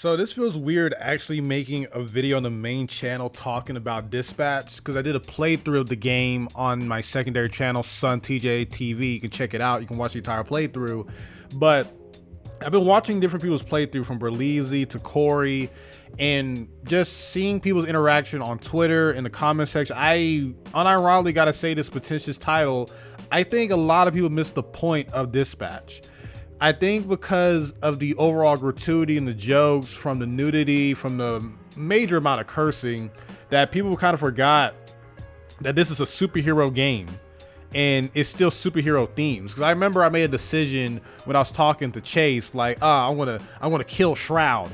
So this feels weird actually making a video on the main channel talking about Dispatch because I did a playthrough of the game on my secondary channel, SonTJ TV. You can check it out. You can watch the entire playthrough. But I've been watching different people's playthrough from Berleezy to Corey and just seeing people's interaction on Twitter in the comment section. I unironically gotta say this pretentious title. I think a lot of people miss the point of Dispatch. I think because of the overall gratuity and the jokes, from the nudity, from the major amount of cursing, that people kind of forgot that this is a superhero game and it's still superhero themes. Because I remember I made a decision when I was talking to Chase, like, I'm gonna kill Shroud,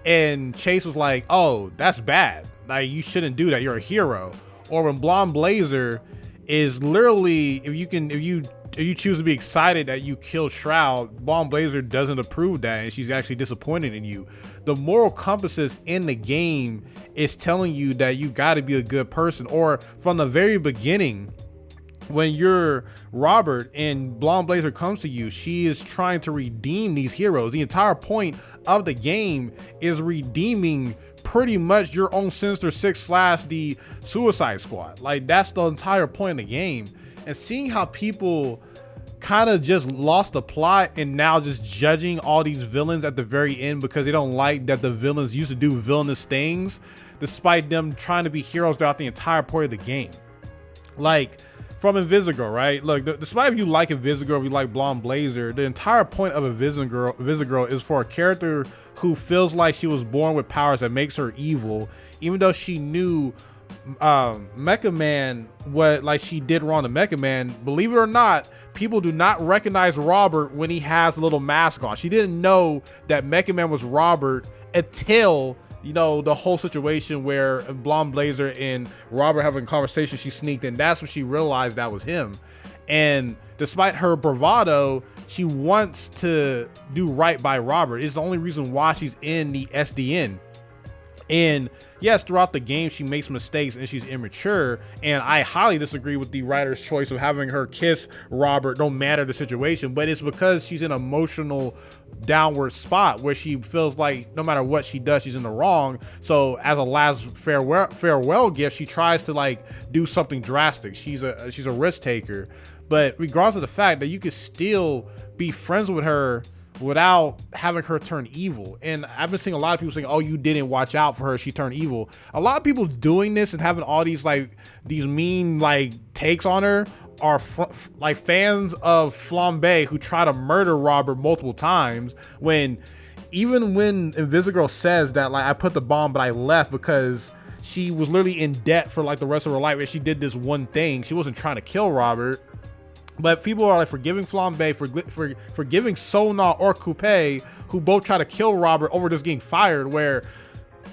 and Chase was like, oh, that's bad. Like, you shouldn't do that. You're a hero. Or when Blonde Blazer is literally, if you choose to be excited that you killed Shroud, Blonde Blazer doesn't approve that, and she's actually disappointed in you. The moral compasses in the game is telling you that you got to be a good person. Or from the very beginning, when you're Robert and Blonde Blazer comes to you, she is trying to redeem these heroes. The entire point of the game is redeeming pretty much your own Sinister Six / the Suicide Squad. Like, that's the entire point of the game. And seeing how people kind of just lost the plot and now just judging all these villains at the very end because they don't like that the villains used to do villainous things despite them trying to be heroes throughout the entire point of the game. Like, from Invisigal, right? Look, despite if you like Invisigal, if you like Blonde Blazer, the entire point of Invisigal is for a character who feels like she was born with powers that makes her evil, even though she knew Mecha Man, what like she did wrong to Mecha Man. Believe it or not, people do not recognize Robert when he has a little mask on. She didn't know that Mecha Man was Robert until, you know, the whole situation where Blonde Blazer and Robert having a conversation, she sneaked in. That's when she realized that was him. And despite her bravado, she wants to do right by Robert. It's the only reason why she's in the SDN. And yes, throughout the game, she makes mistakes and she's immature. And I highly disagree with the writer's choice of having her kiss Robert, no matter the situation. But it's because she's in an emotional downward spot where she feels like no matter what she does, she's in the wrong. So as a last farewell gift, she tries to like do something drastic. She's a risk taker. But regardless of the fact that you could still be friends with her without having her turn evil. And I've been seeing a lot of people saying, oh, you didn't watch out for her, she turned evil. A lot of people doing this and having all these these mean takes on her are like fans of Flambe who try to murder Robert multiple times, when even when Invisigal says that I put the bomb but I left because she was literally in debt for the rest of her life and she did this one thing. She wasn't trying to kill Robert. But people are forgiving Flambe, forgiving Sona or Coupe, who both try to kill Robert over just getting fired, where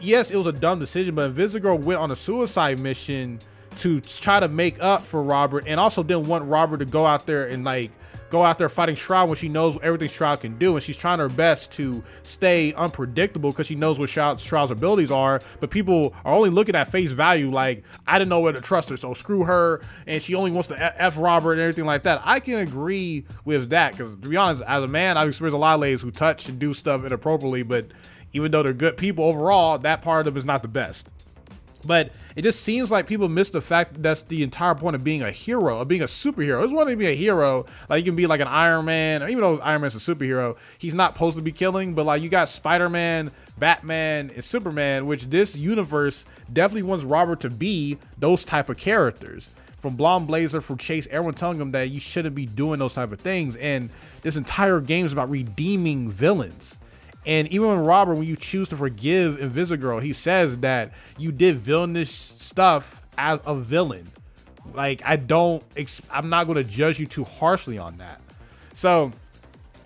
yes, it was a dumb decision, but Invisigal went on a suicide mission to try to make up for Robert, and also didn't want Robert to go out there and go out there fighting Shroud when she knows everything Shroud can do, and she's trying her best to stay unpredictable because she knows what Shroud's abilities are. But people are only looking at face value, I didn't know whether to trust her, so screw her, and she only wants to F Robert and everything like that. I can agree with that because, to be honest, as a man, I've experienced a lot of ladies who touch and do stuff inappropriately, but even though they're good people overall, that part of them is not the best. But it just seems like people miss the fact that that's the entire point of being a hero, of being a superhero. It's one thing to be a hero. You can be like an Iron Man, or even though Iron Man's a superhero, he's not supposed to be killing. But you got Spider-Man, Batman, and Superman, which this universe definitely wants Robert to be those type of characters. From Blonde Blazer, from Chase, everyone telling him that you shouldn't be doing those type of things. And this entire game is about redeeming villains. And even when Robert, when you choose to forgive Invisigal, he says that you did villainous stuff as a villain. I'm not going to judge you too harshly on that. So,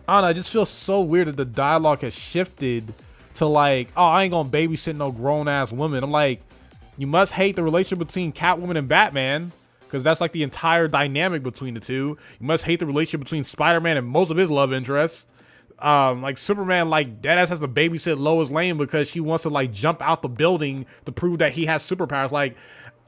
I don't know, it just feels so weird that the dialogue has shifted to oh, I ain't going to babysit no grown ass woman. I'm like, you must hate the relationship between Catwoman and Batman, because that's the entire dynamic between the two. You must hate the relationship between Spider-Man and most of his love interests. Superman deadass has to babysit Lois Lane because she wants to jump out the building to prove that he has superpowers.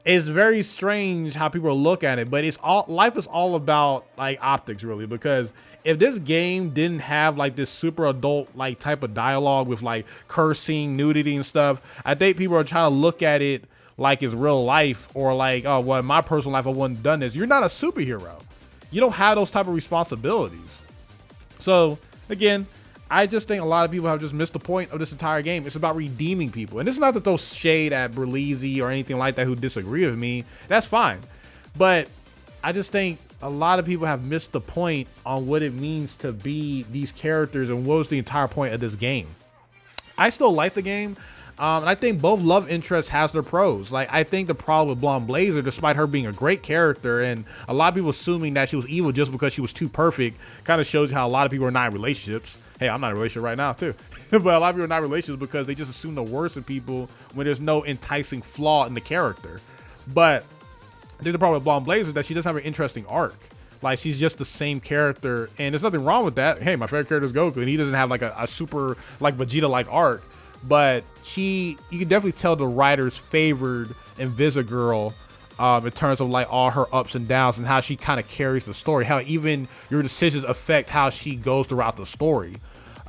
it's very strange how people look at it, but it's all, life is all about like optics really, because if this game didn't have like this super adult like type of dialogue with like cursing, nudity and stuff, I think people are trying to look at it like it's real life, or like, oh, well, in my personal life I wouldn't have done this. You're not a superhero. You don't have those type of responsibilities. So again, I just think a lot of people have just missed the point of this entire game. It's about redeeming people. And this is not to throw shade at Berleezy or anything like that who disagree with me. That's fine. But I just think a lot of people have missed the point on what it means to be these characters and what was the entire point of this game. I still like the game. And I think both love interests has their pros. Like, I think the problem with Blonde Blazer, despite her being a great character and a lot of people assuming that she was evil just because she was too perfect, kind of shows you how a lot of people are not in relationships. Hey, I'm not in a relationship right now too. But a lot of people are not in relationships because they just assume the worst in people when there's no enticing flaw in the character. But I think the problem with Blonde Blazer is that she doesn't have an interesting arc. Like, she's just the same character, and there's nothing wrong with that. Hey, my favorite character is Goku, and he doesn't have like a super like Vegeta-like arc. But you can definitely tell the writers favored Invisigal in terms of like all her ups and downs and how she kind of carries the story, how even your decisions affect how she goes throughout the story.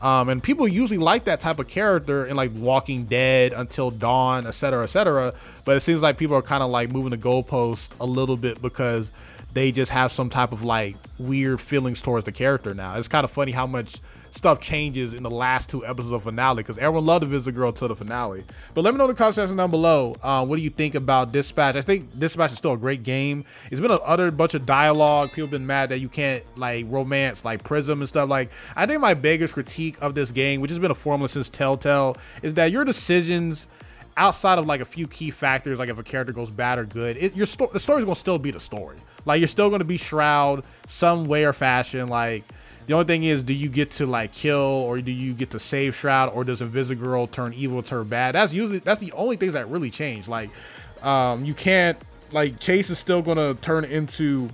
And people usually like that type of character in like Walking Dead, Until Dawn, etc., etc. But it seems like people are kind of like moving the goalpost a little bit because they just have some type of like weird feelings towards the character now. It's kind of funny how much stuff changes in the last 2 episodes of finale, because everyone loved Invisigal till the finale. But let me know in the comment section down below, what do you think about Dispatch? I think Dispatch is still a great game. It's been a bunch of dialogue. People have been mad that you can't like romance like Prism and stuff. Like, I think my biggest critique of this game, which has been a formula since Telltale, is that your decisions outside of like a few key factors, like if a character goes bad or good, the story's gonna still be the story. Like, you're still gonna be Shroud some way or fashion. Like, the only thing is, do you get to like kill, or do you get to save Shroud, or does Invisigal turn evil, turn bad? That's the only things that really change. Like, you can't, like, Chase is still gonna turn into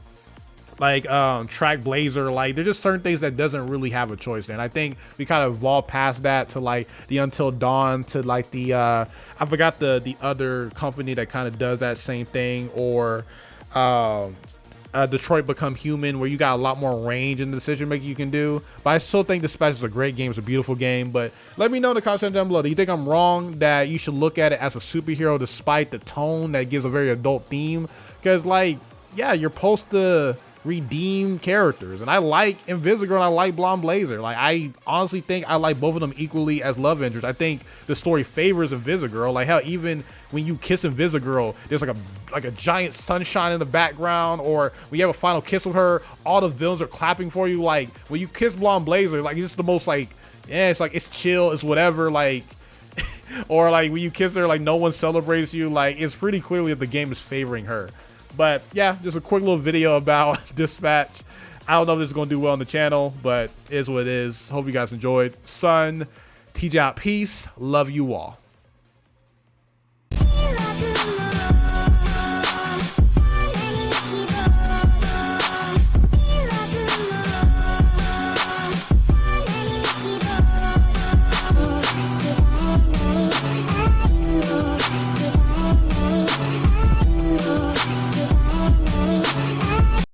like Track Blazer. Like, there's just certain things that doesn't really have a choice there. And I think we kind of evolved past that to like the Until Dawn, to like the I forgot the other company that kind of does that same thing, or Detroit Become Human, where you got a lot more range in the decision making you can do. But I still think Dispatch is a great game. It's a beautiful game. But let me know in the comments down below, do you think I'm wrong that you should look at it as a superhero despite the tone that gives a very adult theme? Because, like, yeah, you're supposed to redeem characters, and I like Invisigal and I like Blonde Blazer. Like, I honestly think I like both of them equally as love interests. I think the story favors Invisigal. Like, hell, even when you kiss Invisigal, there's like a giant sunshine in the background, or when you have a final kiss with her, all the villains are clapping for you. Like, when you kiss Blonde Blazer, like, it's just the most like, yeah, it's like, it's chill, it's whatever, like or like when you kiss her, like, no one celebrates you. Like, it's pretty clearly that the game is favoring her. But yeah, just a quick little video about Dispatch. I don't know if this is going to do well on the channel, but it is what it is. Hope you guys enjoyed. SonTJ out. Peace. Love you all.